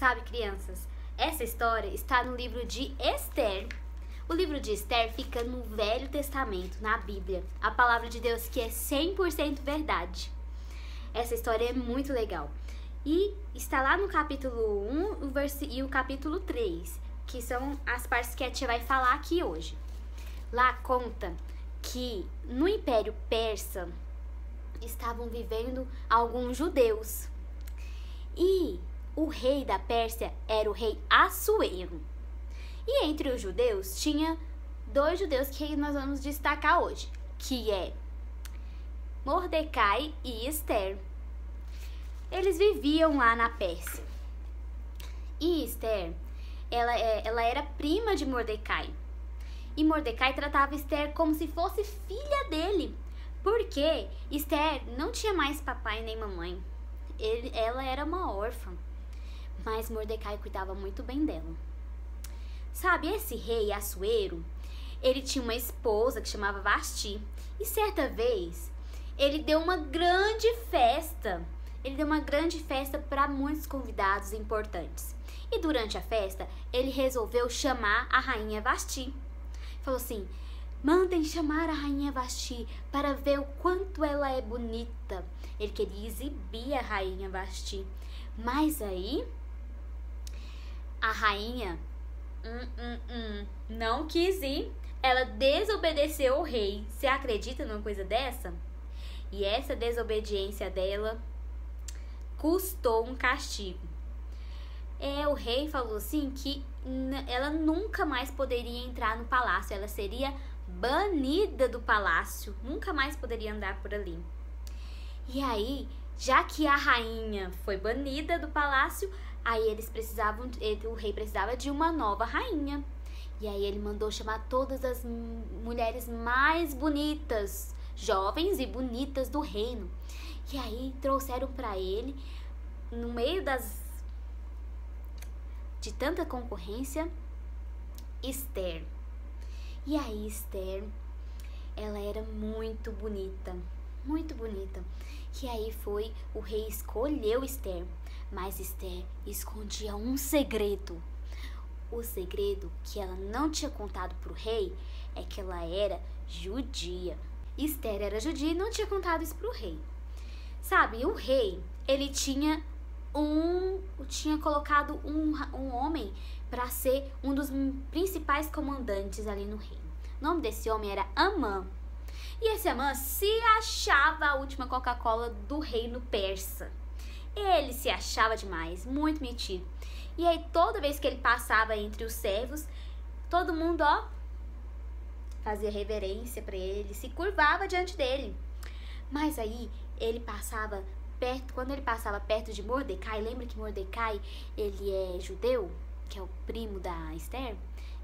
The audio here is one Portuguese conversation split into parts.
Sabe, crianças, essa história está no livro de Esther. O livro de Esther fica no Velho Testamento, na Bíblia, a palavra de Deus que é 100% verdade. Essa história é muito legal. E está lá no capítulo 1 e o capítulo 3, que são as partes que a tia vai falar aqui hoje. Lá conta que no Império Persa estavam vivendo alguns judeus. E o rei da Pérsia era o rei Assuero. E entre os judeus tinha dois judeus que nós vamos destacar hoje, que é Mordecai e Esther. Eles viviam lá na Pérsia. E Esther, ela era prima de Mordecai. E Mordecai tratava Esther como se fosse filha dele, porque Esther não tinha mais papai nem mamãe. Ela era uma órfã, mas Mordecai cuidava muito bem dela. Sabe, esse rei Assuero, ele tinha uma esposa que chamava Vasti. E certa vez, ele deu uma grande festa. Ele deu uma grande festa para muitos convidados importantes. E durante a festa, ele resolveu chamar a rainha Vasti. Falou assim: mandem chamar a rainha Vasti para ver o quanto ela é bonita. Ele queria exibir a rainha Vasti. Mas aí, a rainha não quis ir. Ela desobedeceu o rei. Você acredita numa coisa dessa? E essa desobediência dela custou um castigo. O rei falou assim que ela nunca mais poderia entrar no palácio. Ela seria banida do palácio. Nunca mais poderia andar por ali. E aí, já que a rainha foi banida do palácio, aí o rei precisava de uma nova rainha. E aí ele mandou chamar todas as mulheres mais bonitas, jovens e bonitas do reino. E aí trouxeram para ele, no meio de tanta concorrência, Esther. E aí Esther, ela era muito bonita. Muito bonita. E aí o rei escolheu Esther. Mas Esther escondia um segredo. O segredo que ela não tinha contado pro rei é que ela era judia. Esther era judia e não tinha contado isso pro rei. Sabe, o rei, ele tinha colocado um homem para ser um dos principais comandantes ali no reino. O nome desse homem era Amã. E esse Amã se achava a última Coca-Cola do reino persa. Ele se achava demais, muito metido. E aí toda vez que ele passava entre os servos, todo mundo, fazia reverência para ele, se curvava diante dele. Mas aí quando ele passava perto de Mordecai, lembra que Mordecai, ele é judeu, que é o primo da Esther?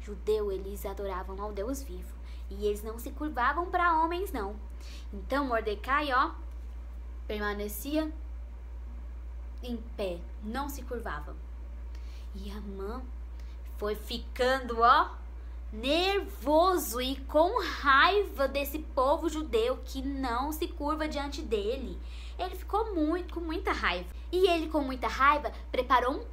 Judeu, eles adoravam ao Deus vivo. E eles não se curvavam para homens, não. Então Mordecai, permanecia em pé, não se curvava. E Amã foi ficando, nervoso e com raiva desse povo judeu que não se curva diante dele. Ele ficou com muita raiva. E ele, com muita raiva, preparou um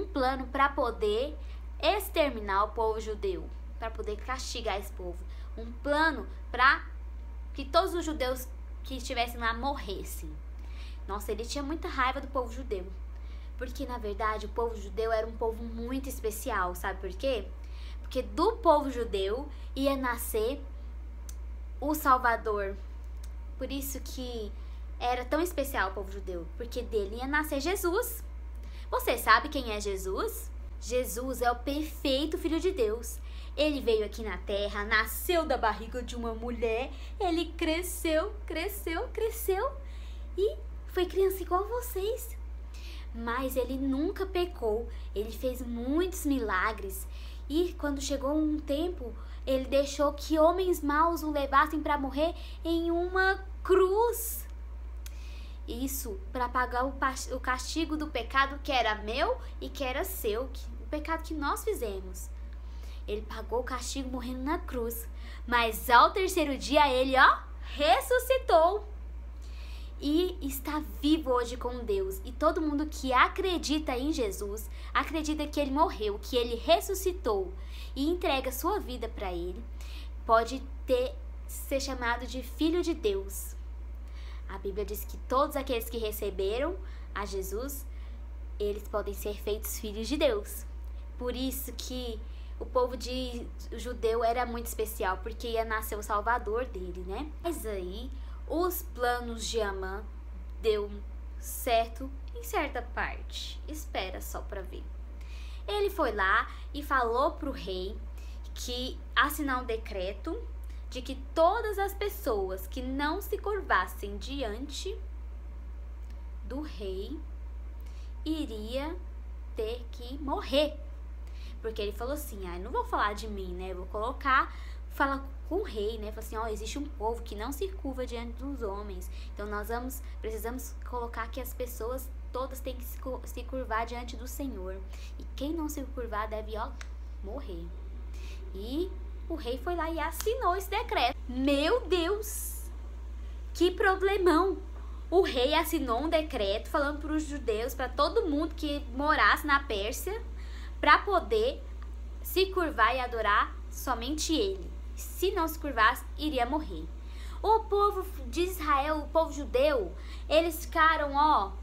plano para poder exterminar o povo judeu, para poder castigar esse povo. Um plano para que todos os judeus que estivessem lá morressem. Nossa, ele tinha muita raiva do povo judeu. Porque, na verdade, o povo judeu era um povo muito especial. Sabe por quê? Porque do povo judeu ia nascer o Salvador. Por isso que era tão especial o povo judeu. Porque dele ia nascer Jesus. Você sabe quem é Jesus? Jesus é o perfeito Filho de Deus. Ele veio aqui na terra, nasceu da barriga de uma mulher. Ele cresceu e foi criança igual a vocês. Mas ele nunca pecou. Ele fez muitos milagres. E quando chegou um tempo, ele deixou que homens maus o levassem para morrer em uma cruz. Isso para pagar o castigo do pecado que era meu e que era seu. O pecado que nós fizemos. Ele pagou o castigo morrendo na cruz. Mas ao terceiro dia ele, ressuscitou. e está vivo hoje com Deus. E todo mundo que acredita em Jesus, acredita que ele morreu, que ele ressuscitou e entrega sua vida para ele, pode ser chamado de filho de Deus. A Bíblia diz que todos aqueles que receberam a Jesus, eles podem ser feitos filhos de Deus. Por isso que o povo judeu era muito especial, porque ia nascer o Salvador dele, né? Mas aí, os planos de Amã deu certo em certa parte. Espera só pra ver. Ele foi lá e falou pro rei que assinar um decreto de que todas as pessoas que não se curvassem diante do rei iria ter que morrer. Porque ele falou assim, não vou falar de mim, né? Eu vou falar com o rei, né? Falou assim, existe um povo que não se curva diante dos homens. Então nós precisamos colocar que as pessoas todas têm que se curvar diante do Senhor. E quem não se curvar deve, morrer. E o rei foi lá e assinou esse decreto. Meu Deus! Que problemão! O rei assinou um decreto falando para os judeus, para todo mundo que morasse na Pérsia, para poder se curvar e adorar somente ele. Se não se curvasse, iria morrer. O povo de Israel, o povo judeu, eles ficaram,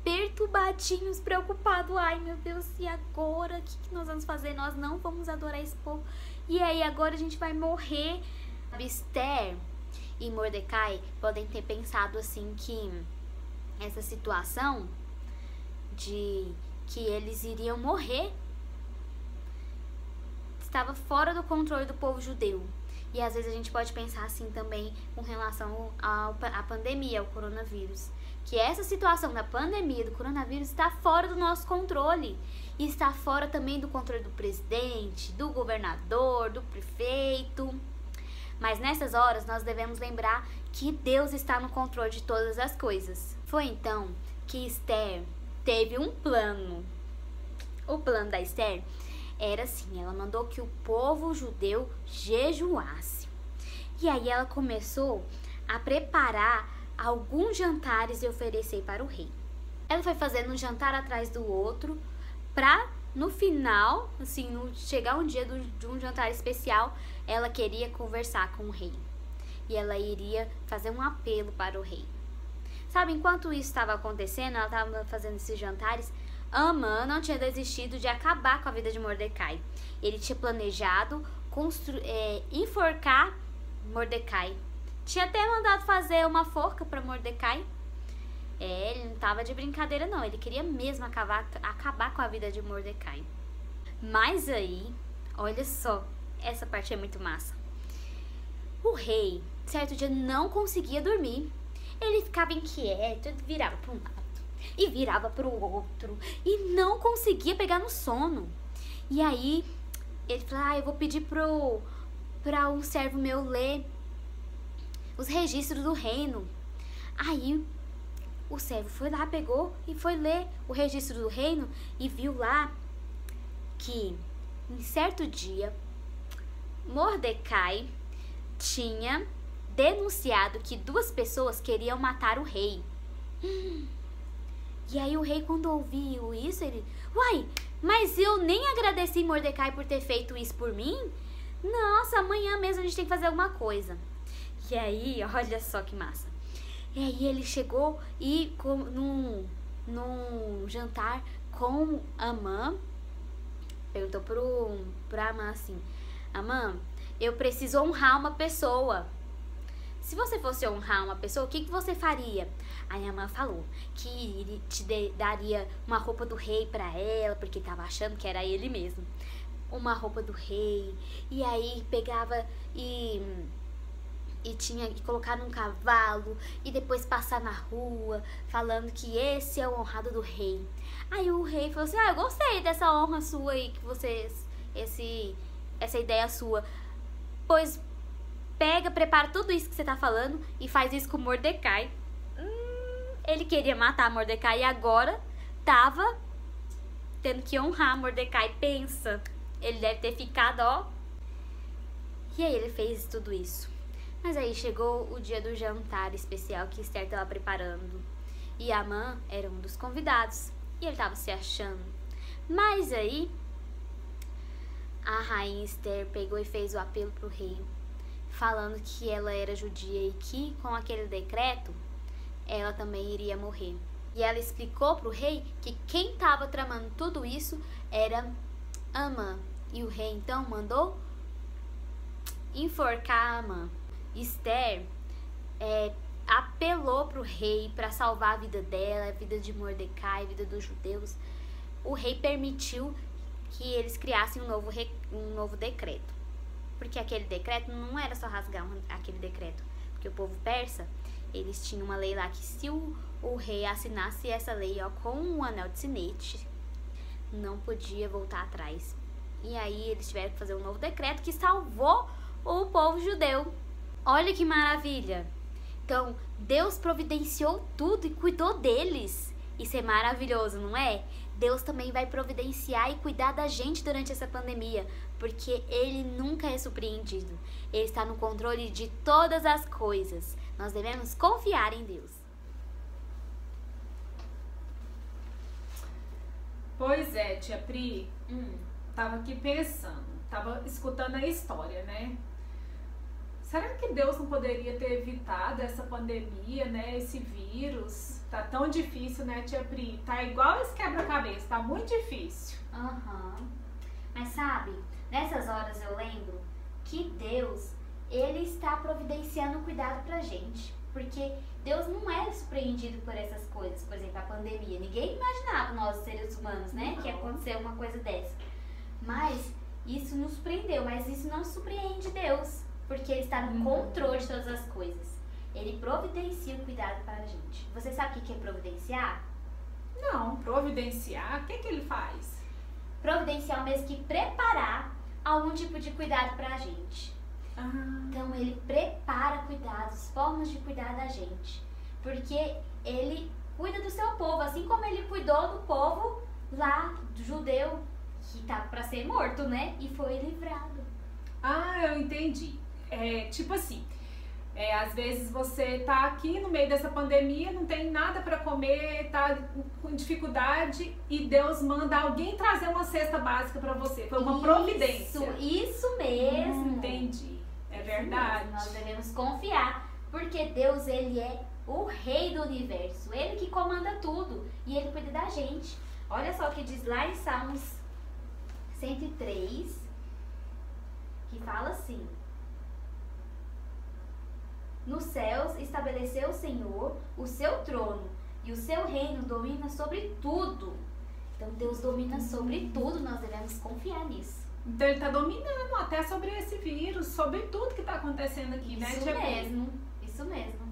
perturbadinhos, preocupados. Ai, meu Deus, e agora? O que nós vamos fazer? Nós não vamos adorar esse povo. E aí, agora a gente vai morrer. Esther e Mordecai podem ter pensado assim que essa situação de que eles iriam morrer estava fora do controle do povo judeu. E às vezes a gente pode pensar assim também com relação à pandemia, ao coronavírus. Que essa situação da pandemia, do coronavírus, está fora do nosso controle. E está fora também do controle do presidente, do governador, do prefeito. Mas nessas horas nós devemos lembrar que Deus está no controle de todas as coisas. Foi então que Esther teve um plano. O plano da Esther era assim, ela mandou que o povo judeu jejuasse. E aí ela começou a preparar alguns jantares e oferecer para o rei. Ela foi fazendo um jantar atrás do outro para no final, assim, chegar um dia de um jantar especial, ela queria conversar com o rei. E ela iria fazer um apelo para o rei. Sabe, enquanto isso estava acontecendo, ela estava fazendo esses jantares, Amã não tinha desistido de acabar com a vida de Mordecai. Ele tinha planejado enforcar Mordecai. Tinha até mandado fazer uma forca para Mordecai. Ele não estava de brincadeira não, ele queria mesmo acabar com a vida de Mordecai. Mas aí, olha só, essa parte é muito massa. O rei, certo dia, não conseguia dormir. Ele ficava inquieto, virava para um lado e virava para o outro e não conseguia pegar no sono. E aí ele falou, eu vou pedir para um servo meu ler os registros do reino. Aí o servo foi lá, pegou e foi ler o registro do reino e viu lá que em certo dia Mordecai tinha denunciado que 2 pessoas queriam matar o rei. E aí o rei, quando ouviu isso, ele... mas eu nem agradeci Mordecai por ter feito isso por mim? Nossa, amanhã mesmo a gente tem que fazer alguma coisa. E aí, olha só que massa. E aí ele chegou e num jantar com Amã, perguntou pro Amã assim, Amã, eu preciso honrar uma pessoa. Se você fosse honrar uma pessoa, o que você faria? Aí a Amã falou que ele daria uma roupa do rei pra ela, porque tava achando que era ele mesmo. Uma roupa do rei. E aí pegava e tinha que colocar num cavalo e depois passar na rua, falando que esse é o honrado do rei. Aí o rei falou assim, eu gostei dessa honra sua aí, que vocês, essa ideia sua. Pois prepara tudo isso que você tá falando e faz isso com Mordecai. Ele queria matar Mordecai e agora tava tendo que honrar Mordecai. Pensa, ele deve ter ficado, E aí ele fez tudo isso. Mas aí chegou o dia do jantar especial que Esther estava preparando. E Amã era um dos convidados. E ele estava se achando. Mas aí a rainha Esther pegou e fez o apelo para o rei, falando que ela era judia e que com aquele decreto ela também iria morrer. E ela explicou para o rei que quem estava tramando tudo isso era Amã. E o rei então mandou enforcar Amã. Esther apelou para o rei para salvar a vida dela, a vida de Mordecai, a vida dos judeus. O rei permitiu que eles criassem um novo decreto. Porque aquele decreto não era só rasgar aquele decreto. Porque o povo persa, eles tinham uma lei lá que se o rei assinasse essa lei com um anel de sinete, não podia voltar atrás. E aí eles tiveram que fazer um novo decreto que salvou o povo judeu. Olha que maravilha! Então, Deus providenciou tudo e cuidou deles. Isso é maravilhoso, não é? Deus também vai providenciar e cuidar da gente durante essa pandemia, porque Ele nunca é surpreendido. Ele está no controle de todas as coisas. Nós devemos confiar em Deus. Pois é, tia Pri, tava aqui pensando, tava escutando a história, né? Será que Deus não poderia ter evitado essa pandemia, né? Esse vírus? Tá tão difícil, né, tia Pri? Tá igual esse quebra-cabeça, tá muito difícil. Mas sabe, nessas horas eu lembro que Deus, Ele está providenciando cuidado pra gente. Porque Deus não é surpreendido por essas coisas. Por exemplo, a pandemia. Ninguém imaginava, nós seres humanos, né, que ia acontecer uma coisa dessa. Mas isso nos surpreendeu, mas isso não surpreende Deus. Porque Ele está no controle de todas as coisas. Ele providencia o cuidado para a gente. Você sabe o que é providenciar? Não, providenciar, o que Ele faz? Providenciar o mesmo que preparar algum tipo de cuidado para a gente. Então Ele prepara cuidados, formas de cuidar da gente. Porque Ele cuida do seu povo, assim como Ele cuidou do povo lá, do judeu, que estava para ser morto, né? E foi livrado. Eu entendi. Tipo assim, às vezes você tá aqui no meio dessa pandemia, não tem nada para comer, tá com dificuldade e Deus manda alguém trazer uma cesta básica para você. Foi uma providência. Isso mesmo. Entendi. É verdade. Nós devemos confiar, porque Deus, Ele é o Rei do Universo. Ele que comanda tudo e Ele cuida da gente. Olha só o que diz lá em Salmos 103, que fala assim: nos céus estabeleceu o Senhor o seu trono, e o seu reino domina sobre tudo. Então Deus domina sobre tudo, nós devemos confiar nisso. Então Ele está dominando até sobre esse vírus, sobre tudo que está acontecendo aqui, né? Isso mesmo.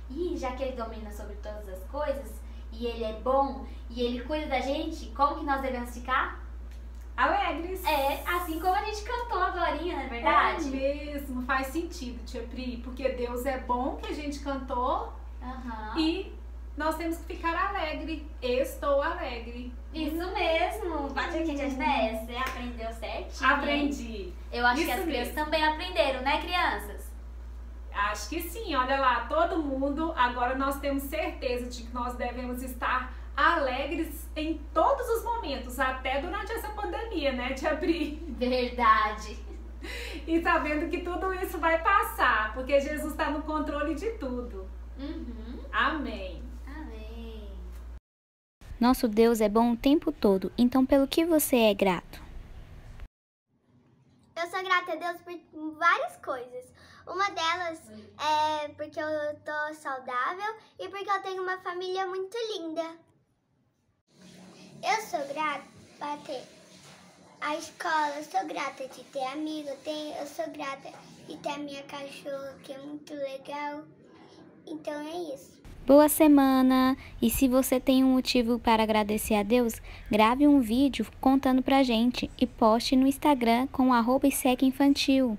E já que Ele domina sobre todas as coisas, e Ele é bom, e Ele cuida da gente, como que nós devemos ficar? Alegres. Assim como a gente cantou agorinha, não é verdade? É mesmo, faz sentido, tia Pri, porque Deus é bom, que a gente cantou, e nós temos que ficar alegre. Estou alegre. Isso mesmo. Bate aqui, tia Diné. Você aprendeu certinho? Aprendi. Eu acho que as crianças também aprenderam, né, crianças? Acho que sim. Olha lá, todo mundo. Agora nós temos certeza de que nós devemos estar alegres em todos os momentos, até durante essa pandemia, né, tia Pri? Verdade. E sabendo que tudo isso vai passar, porque Jesus está no controle de tudo. Amém. Amém. Nosso Deus é bom o tempo todo, então pelo que você é grato? Eu sou grata a Deus por várias coisas. Uma delas é porque eu tô saudável e porque eu tenho uma família muito linda. Eu sou grata por ter a escola, eu sou grata de ter amigo, eu sou grata de ter a minha cachorra, que é muito legal. Então é isso. Boa semana! E se você tem um motivo para agradecer a Deus, grave um vídeo contando pra gente e poste no Instagram com @ISECinfantil.